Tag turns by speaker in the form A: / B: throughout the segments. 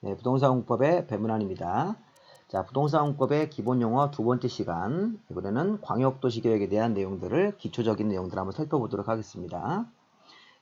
A: 네, 부동산공법의 배문환입니다. 자, 부동산공법의 기본 용어 두 번째 시간. 이번에는 광역도시계획에 대한 내용들을 기초적인 내용들 한번 살펴보도록 하겠습니다.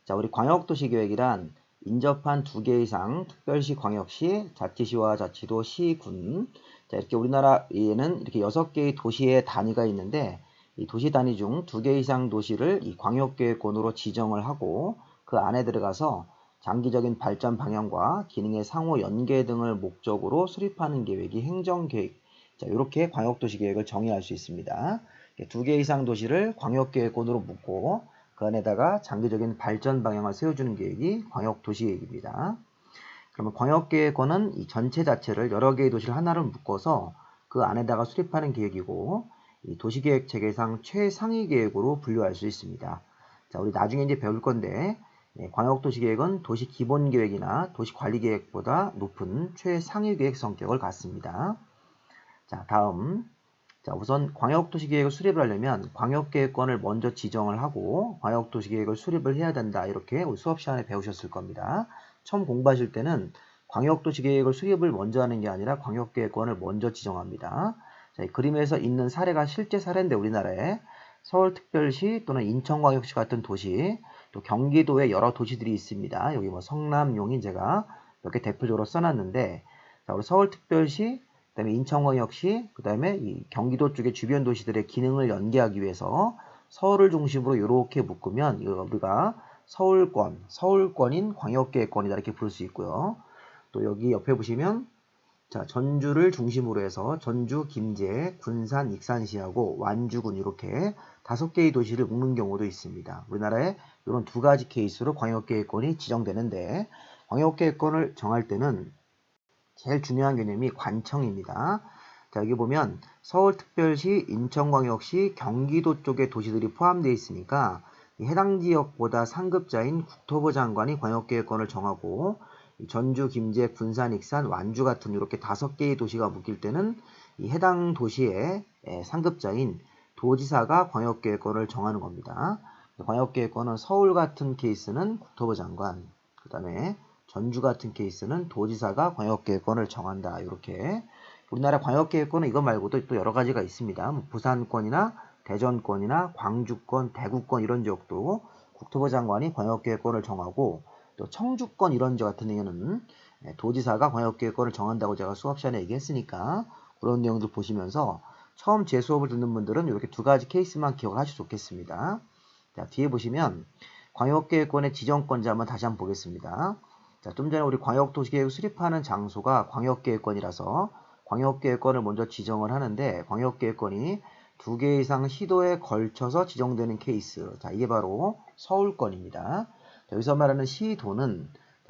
A: 자, 우리 광역도시계획이란 인접한 2개 이상 특별시, 광역시, 자치시와 자치도, 시군. 자, 이렇게 우리나라에는 이렇게 6개의 도시의 단위가 있는데 이 도시 단위 중 2개 이상 도시를 이 광역계획권으로 지정을 하고 그 안에 들어가서 장기적인 발전 방향과 기능의 상호 연계 등을 목적으로 수립하는 계획이 행정계획. 자, 이렇게 광역도시계획을 정의할 수 있습니다. 2개 이상 도시를 광역계획권으로 묶고 그 안에다가 장기적인 발전 방향을 세워주는 계획이 광역도시계획입니다. 그러면 광역계획권은 이 전체 자체를 여러 개의 도시를 하나로 묶어서 그 안에다가 수립하는 계획이고 이 도시계획 체계상 최상위 계획으로 분류할 수 있습니다. 자, 우리 나중에 이제 배울 건데 광역도시계획은 도시기본계획이나 도시관리계획보다 높은 최상위 계획 성격을 갖습니다. 자, 다음. 자, 우선 광역도시계획을 수립을 하려면 광역계획권을 먼저 지정을 하고 광역도시계획을 수립을 해야 된다. 이렇게 우리 수업 시간에 배우셨을 겁니다. 처음 공부하실 때는 광역도시계획을 수립을 먼저 하는 게 아니라 광역계획권을 먼저 지정합니다. 자, 이 그림에서 있는 사례가 실제 사례인데 우리나라에 서울특별시 또는 인천광역시 같은 도시, 또 경기도에 여러 도시들이 있습니다. 여기 뭐 성남, 용인 제가 몇 개 대표적으로 써놨는데, 자, 우리 서울특별시, 그 다음에 인천광역시, 그 다음에 이 경기도 쪽의 주변 도시들의 기능을 연계하기 위해서 서울을 중심으로 이렇게 묶으면 우리가 서울권인 광역계획권이다 이렇게 부를 수 있고요. 또 여기 옆에 보시면 자, 전주를 중심으로 해서 전주, 김제, 군산, 익산시하고 완주군 이렇게 5개의 도시를 묶는 경우도 있습니다. 우리나라에 이런 2가지 케이스로 광역계획권이 지정되는데 광역계획권을 정할 때는 제일 중요한 개념이 관청입니다. 자, 여기 보면 서울특별시, 인천광역시, 경기도 쪽의 도시들이 포함되어 있으니까 해당 지역보다 상급자인 국토부 장관이 광역계획권을 정하고 전주, 김제, 군산, 익산, 완주 같은 이렇게 5개의 도시가 묶일 때는 이 해당 도시의 상급자인 도지사가 광역계획권을 정하는 겁니다. 광역계획권은 서울 같은 케이스는 국토부 장관, 그 다음에 전주 같은 케이스는 도지사가 광역계획권을 정한다. 이렇게 우리나라 광역계획권은 이거 말고도 또 여러 가지가 있습니다. 뭐 부산권이나 대전권이나 광주권, 대구권 이런 지역도 국토부 장관이 광역계획권을 정하고 또 청주권 이런 지역 같은 경우는 도지사가 광역계획권을 정한다고 제가 수업 시간에 얘기했으니까 그런 내용들 보시면서 처음 제 수업을 듣는 분들은 이렇게 2가지 케이스만 기억을 하시면 좋겠습니다. 자, 뒤에 보시면 광역계획권의 지정권자 한번 다시 한번 보겠습니다. 자, 좀 전에 우리 광역도시계획을 수립하는 장소가 광역계획권이라서 광역계획권을 먼저 지정을 하는데 광역계획권이 2개 이상 시도에 걸쳐서 지정되는 케이스. 자, 이게 바로 서울권입니다. 여기서 말하는 시도는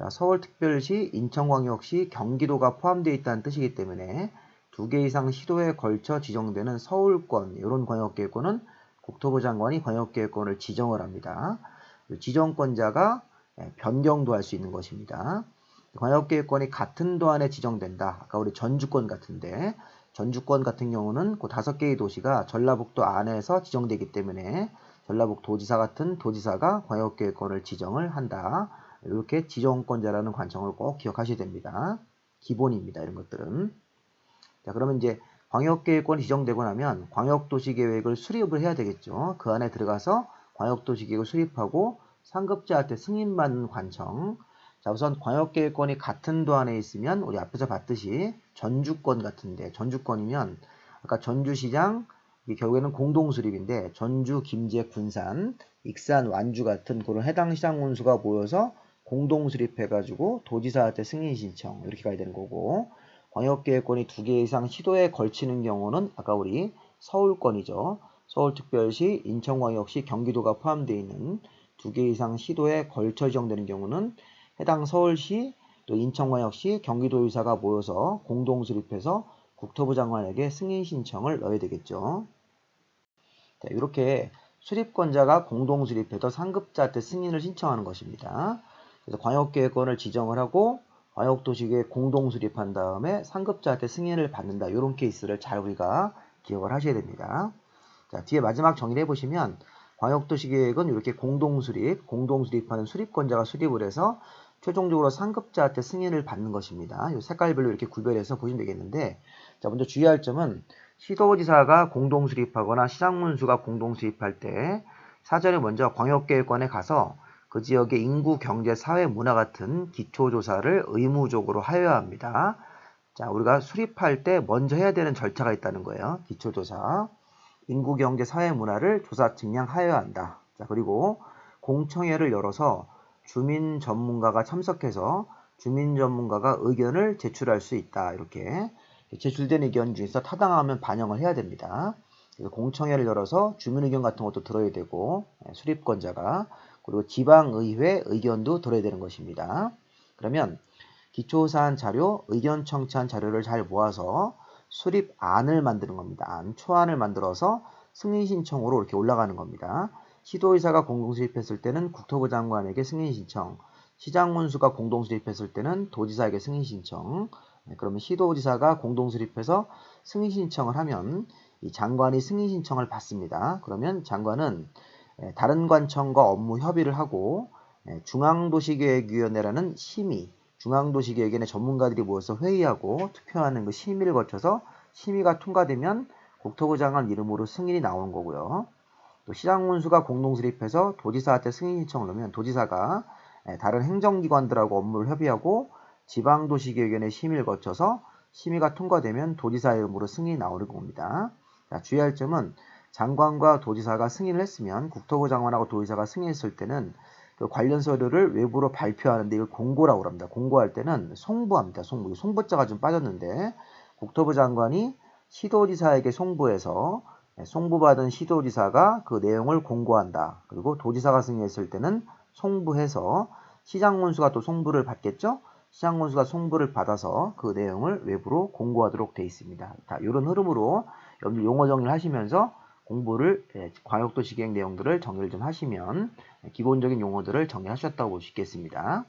A: 서울특별시, 인천광역시, 경기도가 포함되어 있다는 뜻이기 때문에 2개 이상 시도에 걸쳐 지정되는 서울권, 이런 광역계획권은 국토부 장관이 광역계획권을 지정을 합니다. 지정권자가 변경도 할 수 있는 것입니다. 광역계획권이 같은 도 안에 지정된다. 아까 우리 전주권 같은데 전주권 같은 경우는 그 5개의 도시가 전라북도 안에서 지정되기 때문에 전라북도지사 같은 도지사가 광역계획권을 지정을 한다. 이렇게 지정권자라는 관청을 꼭 기억하셔야 됩니다. 기본입니다. 이런 것들은. 자, 그러면 이제 광역계획권이 지정되고 나면 광역도시계획을 수립을 해야 되겠죠. 그 안에 들어가서 광역도시계획을 수립하고 상급자한테 승인받는 관청. 자, 우선 광역계획권이 같은 도 안에 있으면 우리 앞에서 봤듯이 전주권 같은데 전주권이면 아까 전주시장 결국에는 공동수립인데 전주, 김제, 군산, 익산, 완주 같은 그런 해당 시장 군수가 모여서 공동수립해가지고 도지사한테 승인 신청 이렇게 가야 되는 거고 광역계획권이 2개 이상 시도에 걸치는 경우는 아까 우리 서울권이죠. 서울특별시, 인천광역시, 경기도가 포함되어 있는 2개 이상 시도에 걸쳐 지정되는 경우는 해당 서울시, 또 인천광역시, 경기도의사가 모여서 공동수립해서 국토부 장관에게 승인 신청을 넣어야 되겠죠. 자, 이렇게 수립권자가 공동수립해서 상급자한테 승인을 신청하는 것입니다. 그래서 광역계획권을 지정을 하고 광역도시계획 공동수립한 다음에 상급자한테 승인을 받는다. 이런 케이스를 잘 우리가 기억을 하셔야 됩니다. 자, 뒤에 마지막 정리를 해보시면 광역도시계획은 이렇게 공동수립하는 수립권자가 수립을 해서 최종적으로 상급자한테 승인을 받는 것입니다. 이 색깔별로 이렇게 구별해서 보시면 되겠는데, 자, 먼저 주의할 점은 시도지사가 공동 수립하거나 시장문수가 공동 수립할 때 사전에 먼저 광역계획관에 가서 그 지역의 인구, 경제, 사회, 문화 같은 기초조사를 의무적으로 하여야 합니다. 자, 우리가 수립할 때 먼저 해야 되는 절차가 있다는 거예요. 기초조사. 인구, 경제, 사회, 문화를 조사 측량하여야 한다. 자, 그리고 공청회를 열어서 주민 전문가가 참석해서 주민 전문가가 의견을 제출할 수 있다. 이렇게 제출된 의견 중에서 타당하면 반영을 해야 됩니다. 공청회를 열어서 주민 의견 같은 것도 들어야 되고 수립권자가 그리고 지방의회 의견도 들어야 되는 것입니다. 그러면 기초사안 자료, 의견 청취한 자료를 잘 모아서 수립안을 만드는 겁니다. 초안을 만들어서 승인 신청으로 이렇게 올라가는 겁니다. 시도의사가 공동 수립했을 때는 국토부 장관에게 승인 신청, 시장문수가 공동 수립했을 때는 도지사에게 승인 신청. 그러면 시도지사가 공동 수립해서 승인 신청을 하면 이 장관이 승인 신청을 받습니다. 그러면 장관은 다른 관청과 업무 협의를 하고 중앙도시계획위원회라는 심의, 중앙도시계획위원회 전문가들이 모여서 회의하고 투표하는 그 심의를 거쳐서 심의가 통과되면 국토부 장관 이름으로 승인이 나오는 거고요. 또 시장문수가 공동 수립해서 도지사한테 승인 신청을 하면 도지사가 다른 행정기관들하고 업무를 협의하고 지방도시계획위원회 심의를 거쳐서 심의가 통과되면 도지사 이름으로 승인이 나오는 겁니다. 자, 주의할 점은 장관과 도지사가 승인을 했으면 국토부 장관하고 도지사가 승인했을 때는 그 관련 서류를 외부로 발표하는데 이걸 공고라고 합니다. 공고할 때는 송부합니다. 송부. 송부자가 좀 빠졌는데 국토부 장관이 시도지사에게 송부해서 송부받은 시도지사가 그 내용을 공고한다. 그리고 도지사가 승인했을 때는 송부해서 시장문수가 또 송부를 받겠죠? 시장문수가 송부를 받아서 그 내용을 외부로 공고하도록 되어 있습니다. 자, 이런 흐름으로 여러분들 용어 정리를 하시면서 공부를 광역도시계획 내용들을 정리를 좀 하시면 기본적인 용어들을 정리하셨다고 볼 수 있겠습니다.